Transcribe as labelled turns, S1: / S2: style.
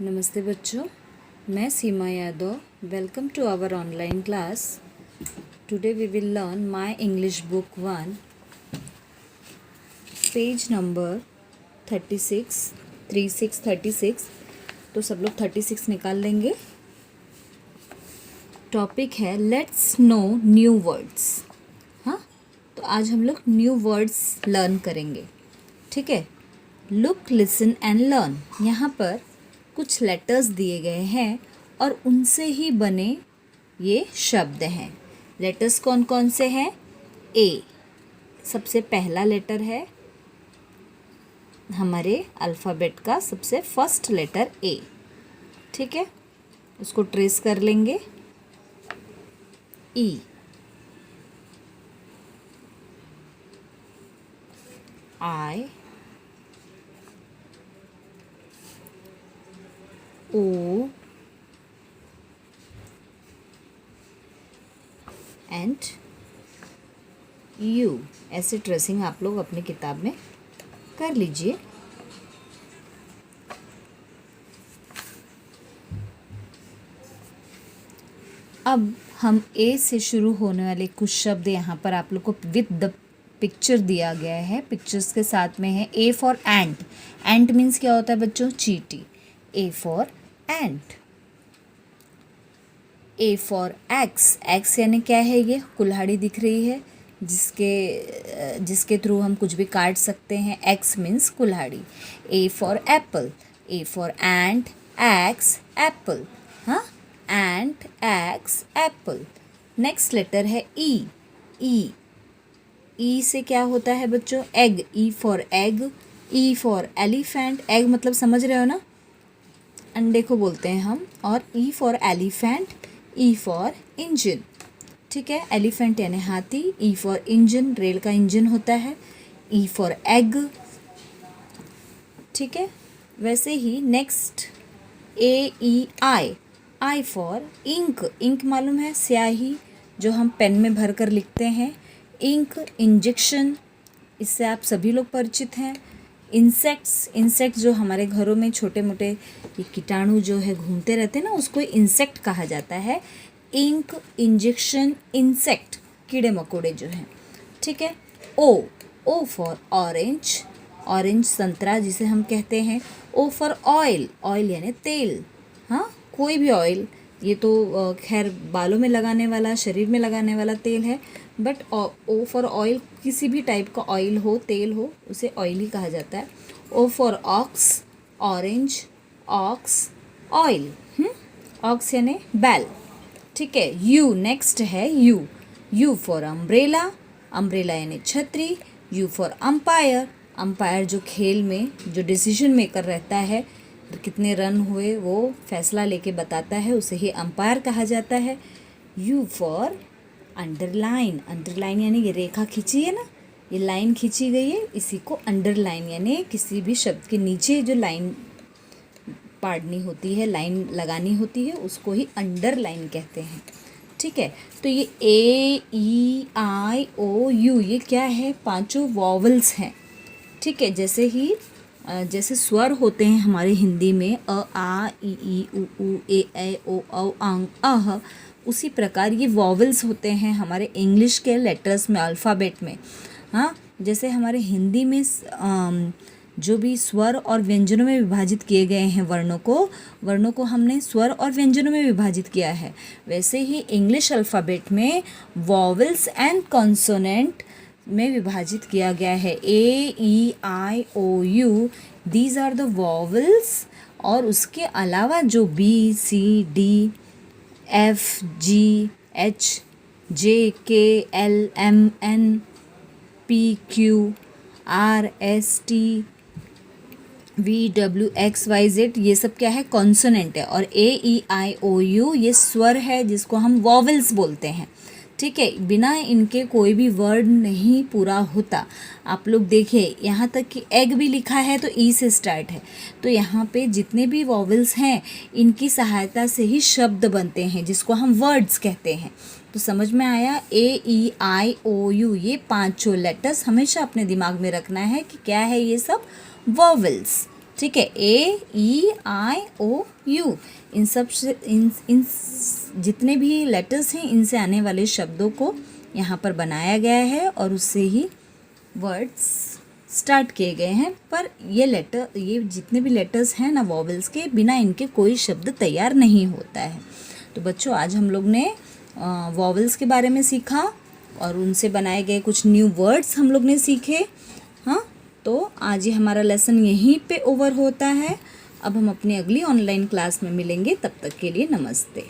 S1: नमस्ते बच्चों, मैं Seema Yadav. Welcome to our online class. Today we will learn my English book 1, page number 36। तो सब लोग 36 निकाल लेंगे। टॉपिक है लेट्स नो न्यू वर्ड्स। हाँ, तो आज हम लोग न्यू वर्ड्स लर्न करेंगे। ठीक है, लुक, लिसन एंड लर्न। यहाँ पर कुछ लेटर्स दिए गए हैं और उनसे ही बने ये शब्द हैं। लेटर्स कौन कौन से हैं? ए सबसे पहला लेटर है, हमारे अल्फ़ाबेट का सबसे फर्स्ट लेटर ए। ठीक है, उसको ट्रेस कर लेंगे। ई, आई, ओ एंड यू। ऐसे ट्रेसिंग आप लोग अपनी किताब में कर लीजिए। अब हम ए से शुरू होने वाले कुछ शब्द यहाँ पर आप लोग को विद द पिक्चर दिया गया है। पिक्चर्स के साथ में है A for ant. Ant means क्या होता है बच्चों? चींटी। A for ant. A for x. X यानी क्या है? ये कुल्हाड़ी दिख रही है जिसके थ्रू हम कुछ भी काट सकते हैं। एक्स मीन्स कुल्हाड़ी। A for Apple. A for ant, x, Apple. हाँ, एंट, एक्स, एप्पल। नेक्स्ट लेटर है ई। ई से क्या होता है बच्चों? Egg. E for egg. E for elephant. Egg मतलब समझ रहे हो ना, अंडे को बोलते हैं हम। और E for elephant, E for engine. ठीक है, एलिफेंट यानी हाथी। ई फॉर इंजन, रेल का इंजन होता है। E for egg. ठीक है, वैसे ही next A E I. I for ink. Ink मालूम है? स्याही जो हम पेन में भर कर लिखते हैं। इंक, इंजेक्शन, इससे आप सभी लोग परिचित हैं। इंसेक्ट्स जो हमारे घरों में छोटे मोटे ये कीटाणु जो है घूमते रहते हैं ना, उसको इंसेक्ट कहा जाता है। इंक, इंजेक्शन, इंसेक्ट, कीड़े मकोड़े जो हैं। ठीक है, ओ फॉर ऑरेंज। ऑरेंज संतरा जिसे हम कहते हैं। O for oil. ऑयल यानी तेल। हाँ, कोई भी ऑयल। ये तो खैर बालों में लगाने वाला, शरीर में लगाने वाला तेल है, बट ओ फॉर ऑयल, किसी भी टाइप का ऑयल हो, तेल हो, उसे ऑयल ही कहा जाता है। O for ox. Orange, ox, oil. Ox यानी बैल। ठीक है, यू नेक्स्ट है U. U for umbrella. Umbrella यानी छतरी। You for umpire. अंपायर जो खेल में जो डिसीजन मेकर रहता है, कितने रन हुए वो फैसला लेके बताता है, उसे ही अंपायर कहा जाता है। You for underline. अंडरलाइन यानी ये रेखा खींची है ना, ये लाइन खींची गई है, इसी को अंडरलाइन यानी किसी भी शब्द के नीचे जो लाइन पाड़नी होती है, लाइन लगानी होती है, उसको ही अंडरलाइन कहते हैं। ठीक है, तो ये ए ई आई ओ यू ये क्या है? पांचों वॉवल्स हैं। ठीक है, जैसे स्वर होते हैं हमारे हिंदी में अ आ ई उ ए ऐ ओ औ आंग अह, उसी प्रकार ये वॉवल्स होते हैं हमारे इंग्लिश के लेटर्स में, अल्फ़ाबेट में। हाँ, जैसे हमारे हिंदी में जो भी स्वर और व्यंजनों में विभाजित किए गए हैं वर्णों को हमने स्वर और व्यंजनों में विभाजित किया है, वैसे ही इंग्लिश अल्फ़ाबेट में वॉवल्स एंड कॉन्सोनेंट में विभाजित किया गया है। A E I O U, these are the vowels. और उसके अलावा जो B C D F G H J K L M N P Q R S T V W X Y Z, ये सब क्या है? कॉन्सोनेंट है। और ए ई आई ओ यू ये स्वर है जिसको हम वॉवल्स बोलते हैं। ठीक है, बिना इनके कोई भी वर्ड नहीं पूरा होता। आप लोग देखिए, यहाँ तक कि एग भी लिखा है तो ई से स्टार्ट है। तो यहाँ पे जितने भी वॉवल्स हैं, इनकी सहायता से ही शब्द बनते हैं, जिसको हम वर्ड्स कहते हैं। तो समझ में आया? ए ई आई ओ यू ये पांचों लेटर्स हमेशा अपने दिमाग में रखना है कि क्या है ये सब? वॉवल्स। ठीक है, A E I O you, इन सब से इन जितने भी लेटर्स हैं इनसे आने वाले शब्दों को यहाँ पर बनाया गया है और उससे ही वर्ड्स स्टार्ट किए गए हैं। पर ये जितने भी लेटर्स हैं ना वॉवेल्स के, बिना इनके कोई शब्द तैयार नहीं होता है। तो बच्चों आज हम लोग ने वॉवेल्स के बारे में सीखा और उनसे बनाए गए कुछ न्यू वर्ड्स हम लोग ने सीखे। हाँ, तो आज ये हमारा लेसन यहीं पे ओवर होता है। अब हम अपनी अगली ऑनलाइन क्लास में मिलेंगे, तब तक के लिए नमस्ते।